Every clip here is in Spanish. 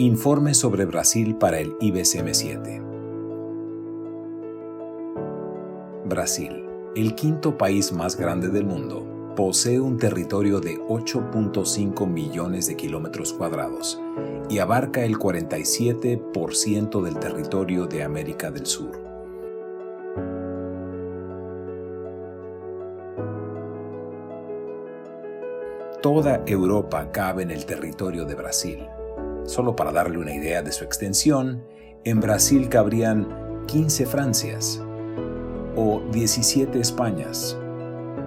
Informe sobre Brasil para el IBCM7. Brasil, el quinto país más grande del mundo, posee un territorio de 8.5 millones de kilómetros cuadrados y abarca el 47% del territorio de América del Sur. Toda Europa cabe en el territorio de Brasil. Solo para darle una idea de su extensión, en Brasil cabrían 15 Francias, o 17 Españas,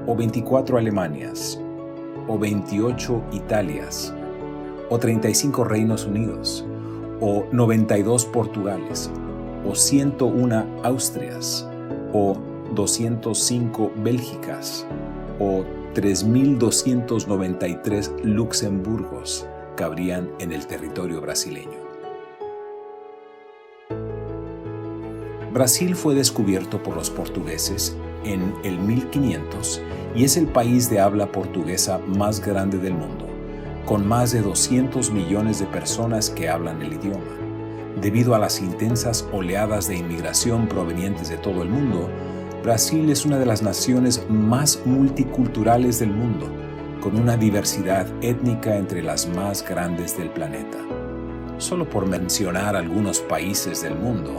o 24 Alemanias, o 28 Italias, o 35 Reinos Unidos, o 92 Portugales, o 101 Austrias, o 205 Bélgicas, o 3.293 Luxemburgos cabrían en el territorio brasileño. Brasil fue descubierto por los portugueses en el 1500 y es el país de habla portuguesa más grande del mundo, con más de 200 millones de personas que hablan el idioma. Debido a las intensas oleadas de inmigración provenientes de todo el mundo, Brasil es una de las naciones más multiculturales del mundo, con una diversidad étnica entre las más grandes del planeta. Solo por mencionar algunos países del mundo,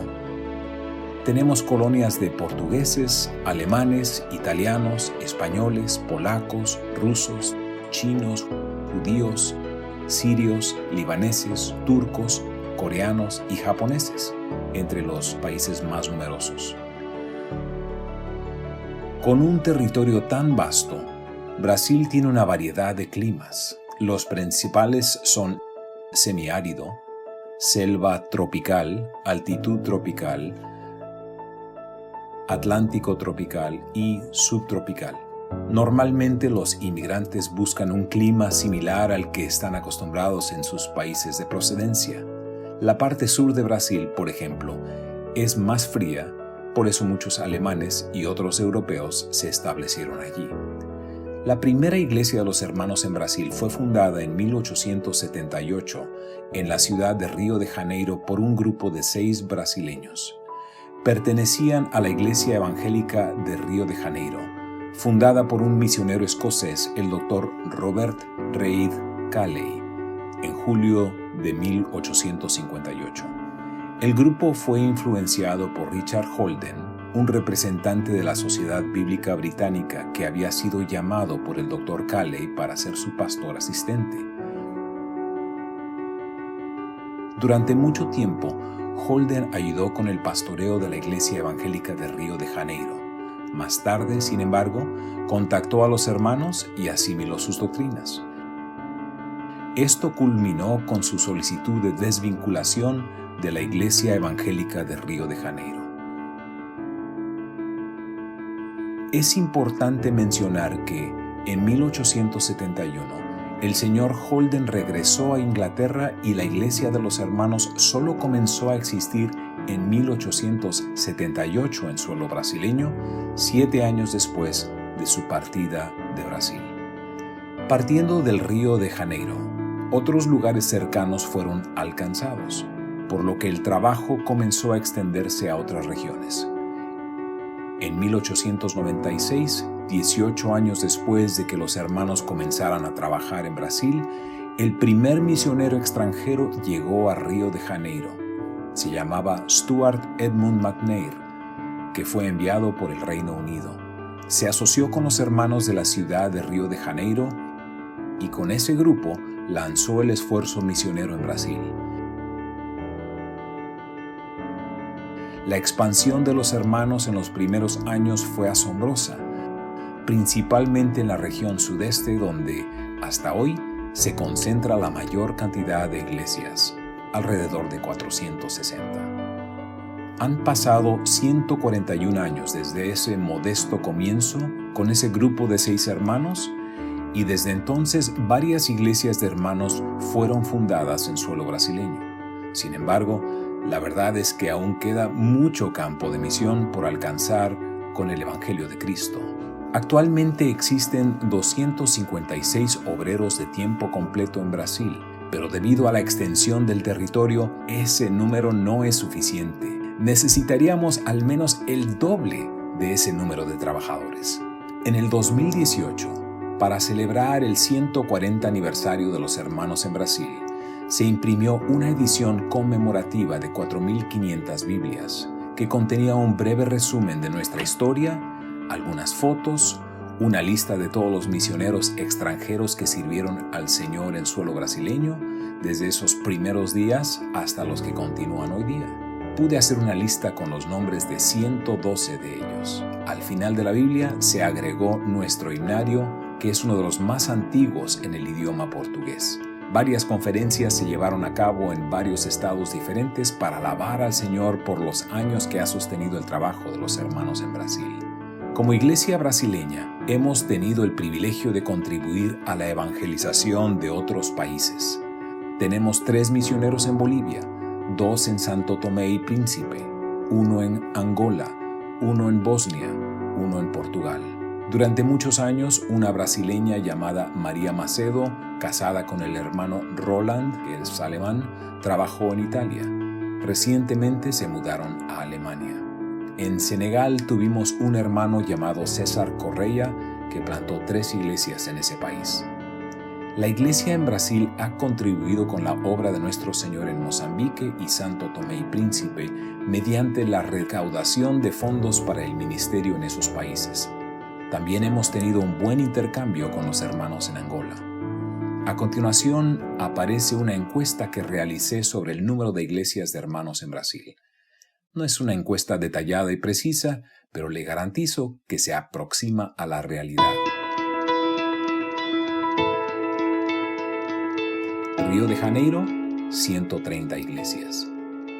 tenemos colonias de portugueses, alemanes, italianos, españoles, polacos, rusos, chinos, judíos, sirios, libaneses, turcos, coreanos y japoneses, entre los países más numerosos. Con un territorio tan vasto, Brasil tiene una variedad de climas. Los principales son semiárido, selva tropical, altitud tropical, atlántico tropical y subtropical. Normalmente los inmigrantes buscan un clima similar al que están acostumbrados en sus países de procedencia. La parte sur de Brasil, por ejemplo, es más fría. Por eso muchos alemanes y otros europeos se establecieron allí. La primera iglesia de los hermanos en Brasil fue fundada en 1878 en la ciudad de Río de Janeiro por un grupo de 6 brasileños. Pertenecían a la Iglesia Evangélica de Río de Janeiro, fundada por un misionero escocés, el Dr. Robert Reid Cayley, en julio de 1858. El grupo fue influenciado por Richard Holden, un representante de la Sociedad Bíblica Británica que había sido llamado por el Dr. Cayley para ser su pastor asistente. Durante mucho tiempo, Holden ayudó con el pastoreo de la Iglesia Evangélica de Río de Janeiro. Más tarde, sin embargo, contactó a los hermanos y asimiló sus doctrinas. Esto culminó con su solicitud de desvinculación de la Iglesia Evangélica de Río de Janeiro. Es importante mencionar que, en 1871, el señor Holden regresó a Inglaterra y la Iglesia de los Hermanos solo comenzó a existir en 1878 en suelo brasileño, 7 años después de su partida de Brasil. Partiendo del Río de Janeiro, otros lugares cercanos fueron alcanzados, por lo que el trabajo comenzó a extenderse a otras regiones. En 1896, 18 años después de que los hermanos comenzaran a trabajar en Brasil, el primer misionero extranjero llegó a Río de Janeiro. Se llamaba Stuart Edmund McNair, que fue enviado por el Reino Unido. Se asoció con los hermanos de la ciudad de Río de Janeiro y con ese grupo lanzó el esfuerzo misionero en Brasil. La expansión de los hermanos en los primeros años fue asombrosa, principalmente en la región sudeste donde, hasta hoy, se concentra la mayor cantidad de iglesias, alrededor de 460. Han pasado 141 años desde ese modesto comienzo con ese grupo de 6 hermanos y desde entonces varias iglesias de hermanos fueron fundadas en suelo brasileño. Sin embargo, la verdad es que aún queda mucho campo de misión por alcanzar con el Evangelio de Cristo. Actualmente existen 256 obreros de tiempo completo en Brasil, pero debido a la extensión del territorio, ese número no es suficiente. Necesitaríamos al menos el doble de ese número de trabajadores. En el 2018, para celebrar el 140 aniversario de los hermanos en Brasil, se imprimió una edición conmemorativa de 4.500 Biblias que contenía un breve resumen de nuestra historia, algunas fotos, una lista de todos los misioneros extranjeros que sirvieron al Señor en suelo brasileño, desde esos primeros días hasta los que continúan hoy día. Pude hacer una lista con los nombres de 112 de ellos. Al final de la Biblia se agregó nuestro himnario, que es uno de los más antiguos en el idioma portugués. Varias conferencias se llevaron a cabo en varios estados diferentes para alabar al Señor por los años que ha sostenido el trabajo de los hermanos en Brasil. Como iglesia brasileña, hemos tenido el privilegio de contribuir a la evangelización de otros países. Tenemos 3 misioneros en Bolivia, 2 en Santo Tomé y Príncipe, 1 en Angola, 1 en Bosnia, 1 en Portugal. Durante muchos años, una brasileña llamada María Macedo, casada con el hermano Roland, que es alemán, trabajó en Italia. Recientemente se mudaron a Alemania. En Senegal tuvimos un hermano llamado César Correia, que plantó 3 iglesias en ese país. La iglesia en Brasil ha contribuido con la obra de nuestro Señor en Mozambique y Santo Tomé y Príncipe mediante la recaudación de fondos para el ministerio en esos países. También hemos tenido un buen intercambio con los hermanos en Angola. A continuación aparece una encuesta que realicé sobre el número de iglesias de hermanos en Brasil. No es una encuesta detallada y precisa, pero le garantizo que se aproxima a la realidad. Río de Janeiro, 130 iglesias.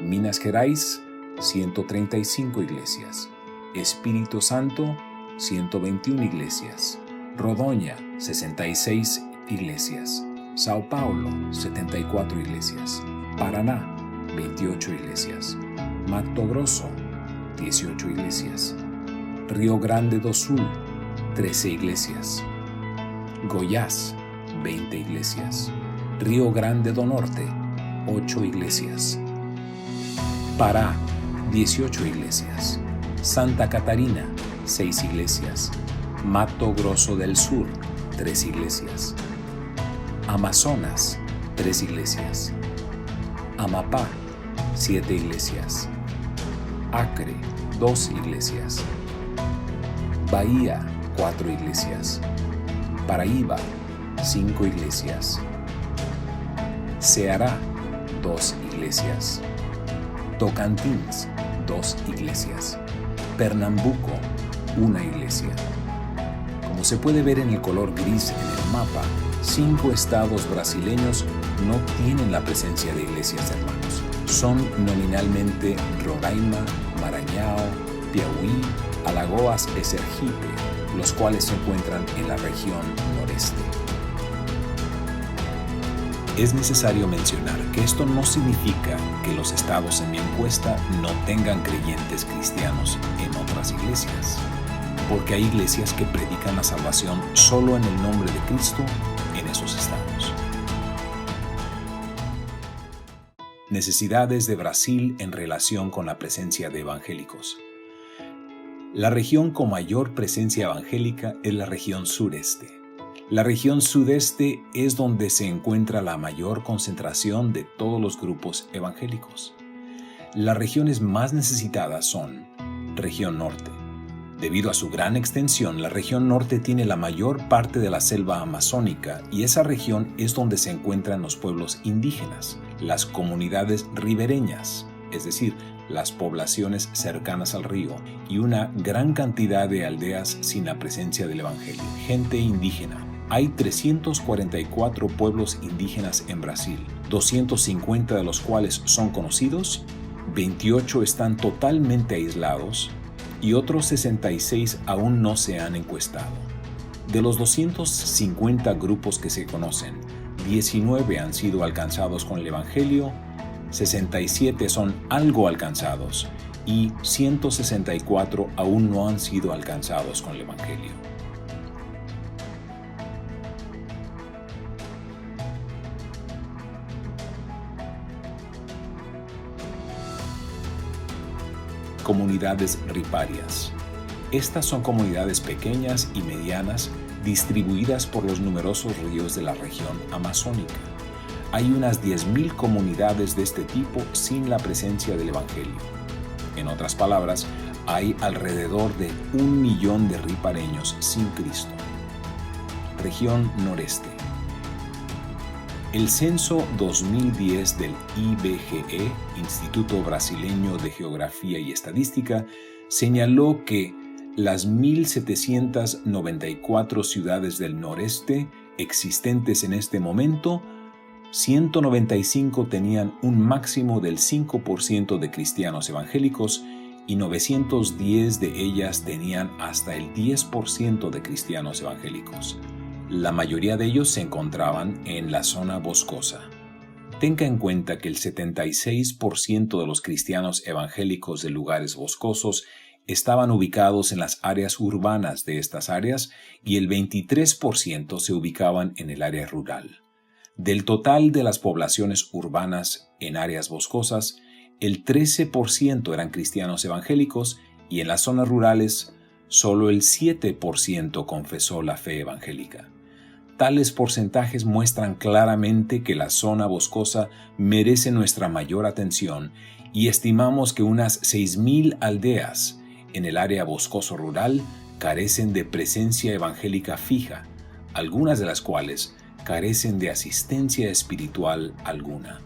Minas Gerais, 135 iglesias. Espíritu Santo, 121 iglesias. Rodoña, 66 iglesias. Sao Paulo, 74 iglesias. Paraná, 28 iglesias. Mato Grosso, 18 iglesias. Río Grande do Sul, 13 iglesias. Goiás, 20 iglesias. Río Grande do Norte, 8 iglesias. Pará, 18 iglesias. Santa Catarina, 6 iglesias. Mato Grosso del Sur, 3 iglesias. Amazonas, 3 iglesias. Amapá, 7 iglesias. Acre, 2 iglesias. Bahía, 4 iglesias. Paraíba, 5 iglesias. Ceará, 2 iglesias. Tocantins, 2 iglesias. Pernambuco, 1 iglesia. Como se puede ver en el color gris en el mapa, 5 estados brasileños no tienen la presencia de iglesias de hermanos. Son nominalmente Roraima, Maranhão, Piauí, Alagoas y Sergipe, los cuales se encuentran en la región noreste. Es necesario mencionar que esto no significa que los estados en mi encuesta no tengan creyentes cristianos en otras iglesias, porque hay iglesias que predican la salvación solo en el nombre de Cristo en esos estados. Necesidades de Brasil en relación con la presencia de evangélicos. La región con mayor presencia evangélica es la región sureste. La región sudeste es donde se encuentra la mayor concentración de todos los grupos evangélicos. Las regiones más necesitadas son región norte. Debido a su gran extensión, la región norte tiene la mayor parte de la selva amazónica y esa región es donde se encuentran los pueblos indígenas, las comunidades ribereñas, es decir, las poblaciones cercanas al río y una gran cantidad de aldeas sin la presencia del evangelio. Gente indígena. Hay 344 pueblos indígenas en Brasil, 250 de los cuales son conocidos, 28 están totalmente aislados y otros 66 aún no se han encuestado. De los 250 grupos que se conocen, 19 han sido alcanzados con el Evangelio, 67 son algo alcanzados y 164 aún no han sido alcanzados con el Evangelio. comunidades riparias. Estas son comunidades pequeñas y medianas distribuidas por los numerosos ríos de la región amazónica. Hay unas 10.000 comunidades de este tipo sin la presencia del Evangelio. En otras palabras, hay alrededor de 1 millón de ripareños sin Cristo. Región Noreste. El censo 2010 del IBGE, Instituto Brasileño de Geografía y Estadística, señaló que las 1.794 ciudades del noreste existentes en este momento, 195 tenían un máximo del 5% de cristianos evangélicos y 910 de ellas tenían hasta el 10% de cristianos evangélicos. La mayoría de ellos se encontraban en la zona boscosa. Tenga en cuenta que el 76% de los cristianos evangélicos de lugares boscosos estaban ubicados en las áreas urbanas de estas áreas y el 23% se ubicaban en el área rural. Del total de las poblaciones urbanas en áreas boscosas, el 13% eran cristianos evangélicos y en las zonas rurales, solo el 7% confesó la fe evangélica. Tales porcentajes muestran claramente que la zona boscosa merece nuestra mayor atención y estimamos que unas 6.000 aldeas en el área boscoso rural carecen de presencia evangélica fija, algunas de las cuales carecen de asistencia espiritual alguna.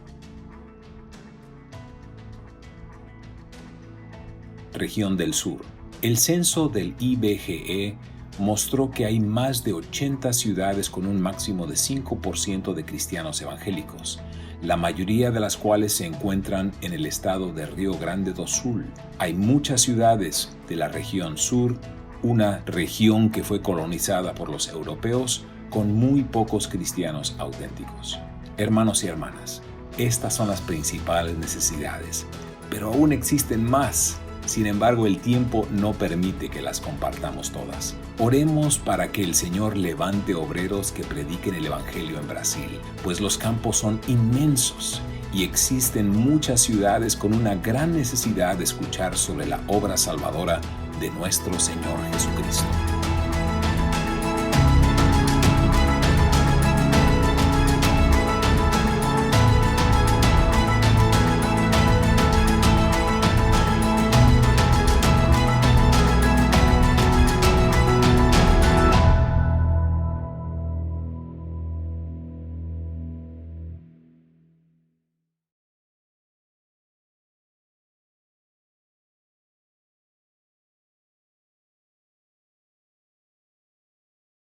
Región del Sur. El censo del IBGE mostró que hay más de 80 ciudades con un máximo de 5% de cristianos evangélicos, la mayoría de las cuales se encuentran en el estado de Río Grande do Sul. Hay muchas ciudades de la región sur, una región que fue colonizada por los europeos, con muy pocos cristianos auténticos. Hermanos y hermanas, estas son las principales necesidades, pero aún existen más. Sin embargo, el tiempo no permite que las compartamos todas. Oremos para que el Señor levante obreros que prediquen el Evangelio en Brasil, pues los campos son inmensos y existen muchas ciudades con una gran necesidad de escuchar sobre la obra salvadora de nuestro Señor Jesucristo.